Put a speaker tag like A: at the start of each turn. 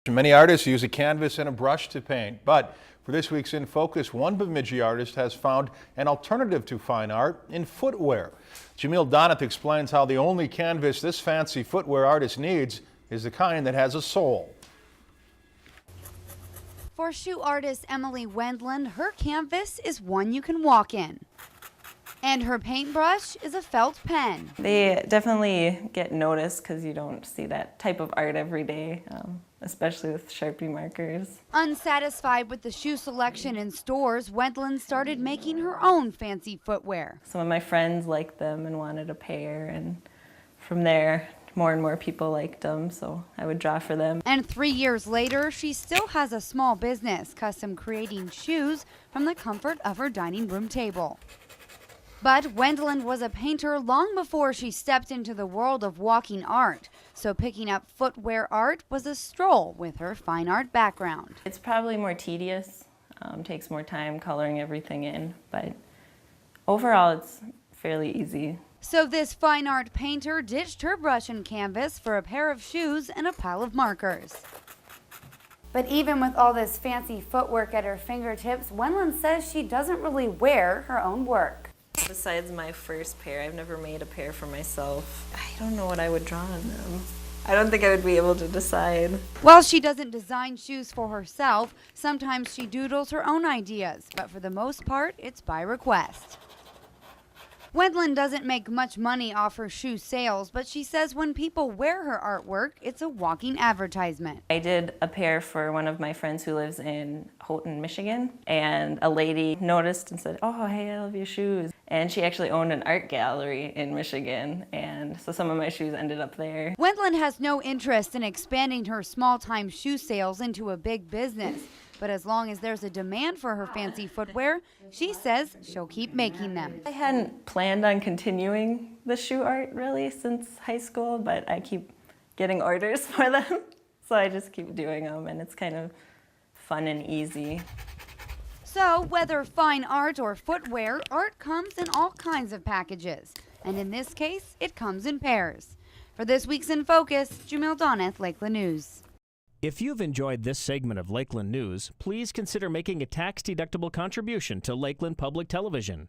A: Many artists use a canvas and a brush to paint, but for this week's In Focus, one Bemidji artist has found an alternative to fine art in footwear. Jamil Donath explains how the only canvas this fancy footwear artist needs is the kind that has a soul.
B: For shoe artist Emily Wendland, her canvas is one you can walk in. And her paintbrush is a felt pen.
C: They definitely get noticed because you don't see that type of art every day, especially with Sharpie markers.
B: Unsatisfied with the shoe selection in stores, Wendland started making her own fancy footwear.
C: Some of my friends liked them and wanted a pair, and from there, more and more people liked them, so I would draw for them.
B: And 3 years later, she still has a small business, custom creating shoes from the comfort of her dining room table. But Wendland was a painter long before she stepped into the world of walking art, so picking up footwear art was a stroll with her fine art background.
C: It's probably more tedious, takes more time coloring everything in, but overall it's fairly easy.
B: So this fine art painter ditched her brush and canvas for a pair of shoes and a pile of markers. But even with all this fancy footwork at her fingertips, Wendland says she doesn't really wear her own work.
C: Besides my first pair, I've never made a pair for myself. I don't know what I would draw on them. I don't think I would be able to decide.
B: While she doesn't design shoes for herself, sometimes she doodles her own ideas, but for the most part, it's by request. Wendland doesn't make much money off her shoe sales, but she says when people wear her artwork, it's a walking advertisement.
C: I did a pair for one of my friends who lives in Houghton, Michigan, and a lady noticed and said, "Oh, hey, I love your shoes." And she actually owned an art gallery in Michigan, and so some of my shoes ended up there.
B: Wendland has no interest in expanding her small-time shoe sales into a big business. But as long as there's a demand for her fancy footwear, she says she'll keep making them.
C: I hadn't planned on continuing the shoe art really since high school, but I keep getting orders for them. So I just keep doing them, and it's kind of fun and easy.
B: So whether fine art or footwear, art comes in all kinds of packages. And in this case, it comes in pairs. For this week's In Focus, Jamil Donath, Lakeland News.
D: If you've enjoyed this segment of Lakeland News, please consider making a tax-deductible contribution to Lakeland Public Television.